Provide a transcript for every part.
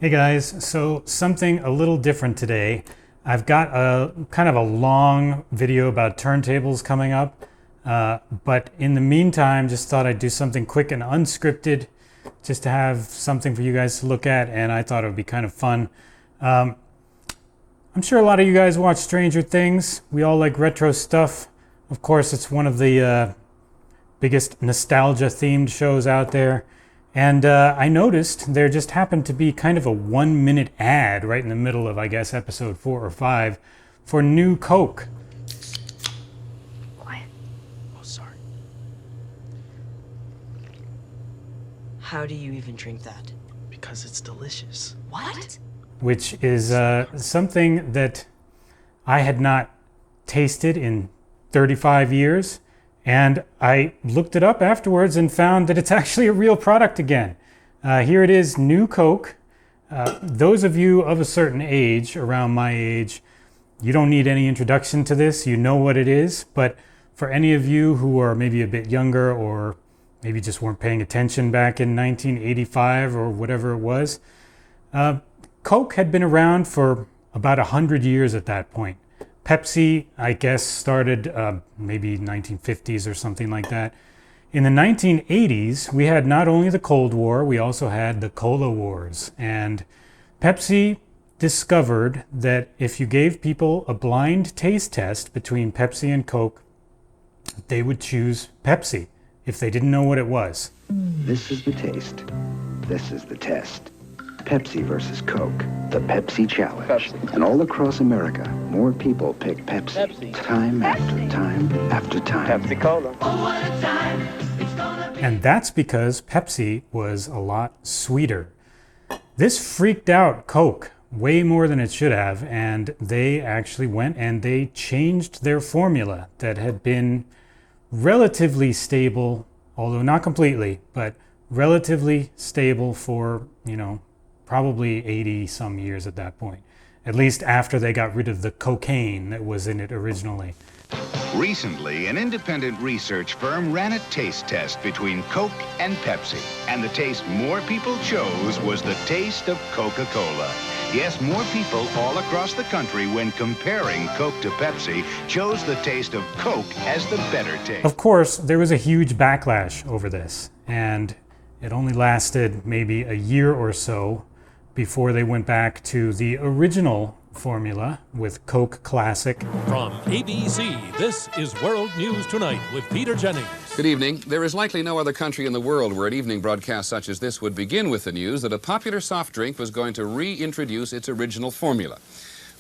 Hey guys, so something a little different today. I've got a kind of a long video about turntables coming up, but in the meantime, just thought I'd do something quick and unscripted just to have something for you guys to look at, and I thought it would be kind of fun. I'm sure a lot of you guys watch Stranger Things. We all like retro stuff. Of course, it's one of the biggest nostalgia-themed shows out there. And I noticed there just happened to be kind of a 1-minute ad right in the middle of, I guess, episode 4 or 5 for new Coke. Quiet. Oh, sorry. How do you even drink that? Because it's delicious. What? Which is something that I had not tasted in 35 years. And I looked it up afterwards and found that it's actually a real product again. Here it is, new Coke. Those of you of a certain age, around my age, you don't need any introduction to this. You know what it is. But for any of you who are maybe a bit younger or maybe just weren't paying attention back in 1985 or whatever it was, Coke had been around for about 100 years at that point. Pepsi, I guess, started maybe 1950s or something like that. In the 1980s, we had not only the Cold War, we also had the Cola Wars. And Pepsi discovered that if you gave people a blind taste test between Pepsi and Coke, they would choose Pepsi if they didn't know what it was. This is the taste. This is the test. Pepsi versus Coke, the Pepsi Challenge. Pepsi. And all across America, more people pick Pepsi. Pepsi. Time after time after time. Pepsi Cola. And that's because Pepsi was a lot sweeter. This freaked out Coke way more than it should have, and they actually went and they changed their formula that had been relatively stable, although not completely, but relatively stable for, probably 80 some years at that point. At least after they got rid of the cocaine that was in it originally. Recently, an independent research firm ran a taste test between Coke and Pepsi. And the taste more people chose was the taste of Coca-Cola. Yes, more people all across the country, when comparing Coke to Pepsi, chose the taste of Coke as the better taste. Of course, there was a huge backlash over this, and it only lasted maybe a year or so before they went back to the original formula with Coke Classic. From ABC, this is World News Tonight with Peter Jennings. Good evening. There is likely no other country in the world where an evening broadcast such as this would begin with the news that a popular soft drink was going to reintroduce its original formula.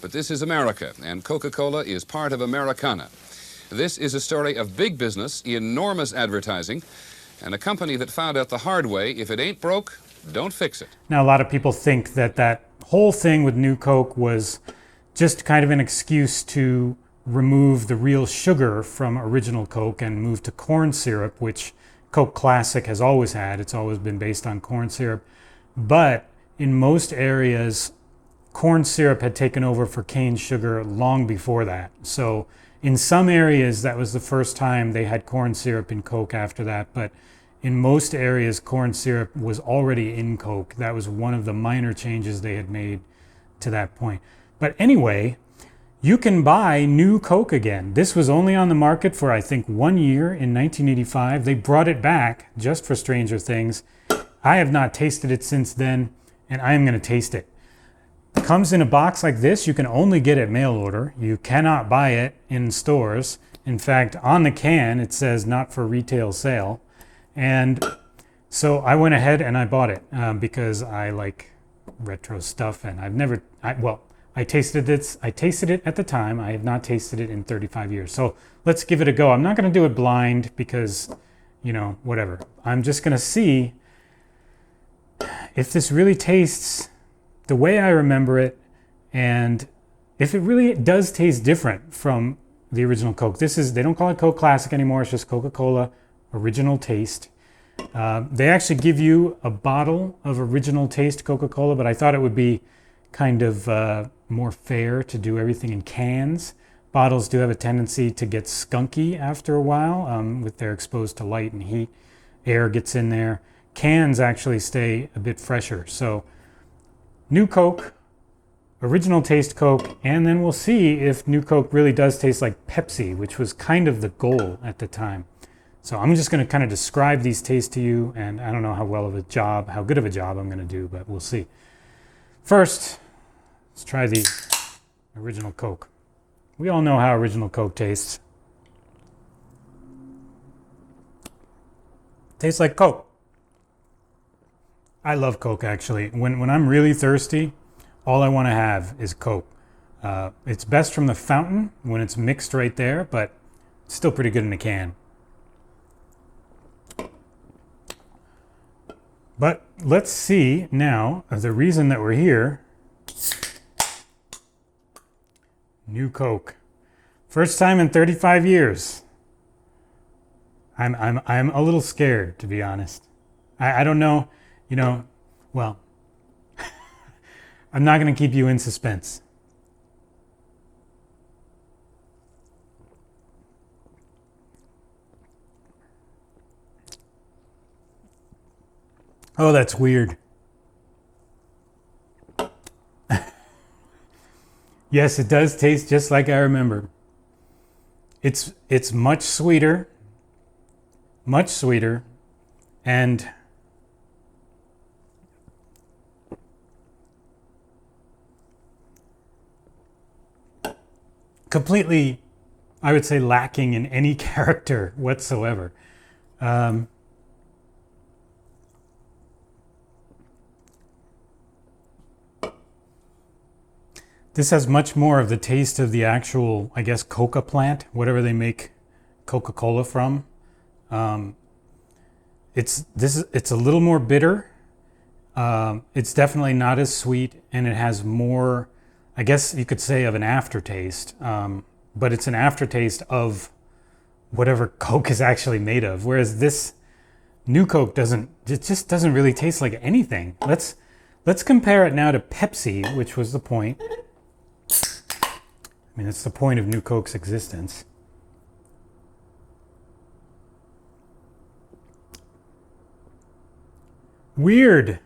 But this is America, and Coca-Cola is part of Americana. This is a story of big business, enormous advertising, and a company that found out the hard way, if it ain't broke, don't fix it. Now, a lot of people think that that whole thing with New Coke was just kind of an excuse to remove the real sugar from original Coke and move to corn syrup, which Coke Classic has always had. It's always been based on corn syrup. But in most areas, corn syrup had taken over for cane sugar long before that. So in some areas, that was the first time they had corn syrup in Coke after that. But in most areas, corn syrup was already in Coke. That was one of the minor changes they had made to that point. But anyway, you can buy new Coke again. This was only on the market for, I think, 1 year in 1985. They brought it back just for Stranger Things. I have not tasted it since then, and I am going to taste it. It comes in a box like this. You can only get it mail order. You cannot buy it in stores. In fact, on the can, it says not for retail sale. And so I went ahead and I bought it because I like retro stuff, and I tasted it at the time. I have not tasted it in 35 years. So let's give it a go. I'm not going to do it blind because, whatever. I'm just going to see if this really tastes the way I remember it, and if it really does taste different from the original Coke. They don't call it Coke Classic anymore. It's just Coca-Cola Original Taste. They actually give you a bottle of Original Taste Coca-Cola, but I thought it would be kind of more fair to do everything in cans. Bottles do have a tendency to get skunky after a while if they're exposed to light and heat. Air gets in there. Cans actually stay a bit fresher. So New Coke, original taste Coke, and then we'll see if New Coke really does taste like Pepsi, which was kind of the goal at the time. So I'm just going to kind of describe these tastes to you, and I don't know how good of a job I'm going to do, but we'll see. First, let's try the original Coke. We all know how original Coke tastes. Tastes like Coke. I love Coke, actually. When I'm really thirsty, all I want to have is Coke. It's best from the fountain when it's mixed right there, but it's still pretty good in a can. But let's see now the reason that we're here. New Coke. First time in 35 years. I'm a little scared, to be honest. I don't know, well, I'm not going to keep you in suspense. Oh, that's weird. Yes, it does taste just like I remember. It's much sweeter, and completely, I would say, lacking in any character whatsoever. This has much more of the taste of the actual, I guess, coca plant, whatever they make Coca Cola from. It's a little more bitter. It's definitely not as sweet, and it has more, I guess you could say, of an aftertaste. But it's an aftertaste of whatever Coke is actually made of. Whereas this New Coke just doesn't really taste like anything. Let's compare it now to Pepsi, which was the point. I mean, it's the point of New Coke's existence. Weird.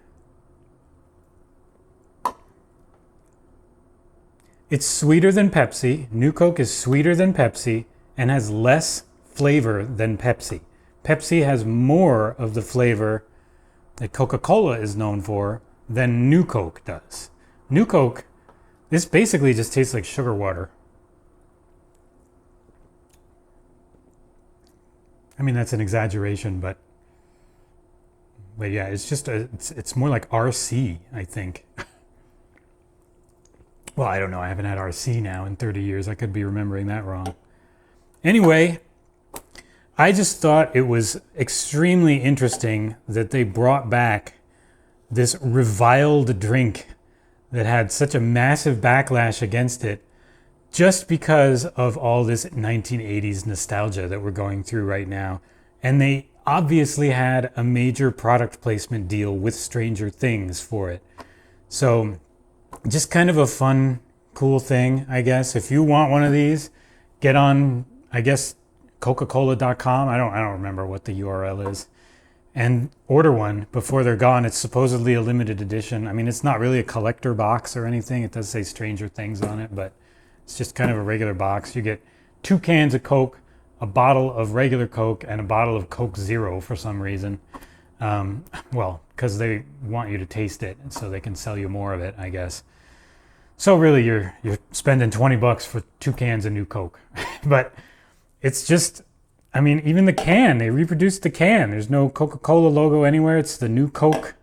It's sweeter than Pepsi. New Coke is sweeter than Pepsi and has less flavor than Pepsi. Pepsi has more of the flavor that Coca-Cola is known for than New Coke does. New Coke, this basically just tastes like sugar water. I mean, that's an exaggeration, but yeah, it's just it's more like RC, I think. Well, I don't know. I haven't had RC now in 30 years. I could be remembering that wrong. Anyway, I just thought it was extremely interesting that they brought back this reviled drink that had such a massive backlash against it just because of all this 1980s nostalgia that we're going through right now. And they obviously had a major product placement deal with Stranger Things for it. So just kind of a fun, cool thing, I guess. If you want one of these, get on, I guess, coca-cola.com. I don't remember what the URL is. And order one before they're gone. It's supposedly a limited edition. I mean, it's not really a collector box or anything. It does say Stranger Things on it, but it's just kind of a regular box. You get 2 cans of Coke, a bottle of regular Coke, and a bottle of Coke Zero for some reason. Well, because they want you to taste it, so they can sell you more of it, I guess. So really, you're spending $20 for 2 cans of New Coke. But it's just, I mean, even the can, they reproduced the can. There's no Coca-Cola logo anywhere. It's the New Coke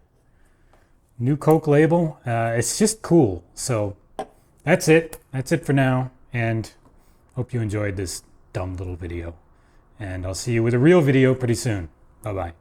label. It's just cool. So that's it. That's it for now. And hope you enjoyed this dumb little video. And I'll see you with a real video pretty soon. Bye-bye.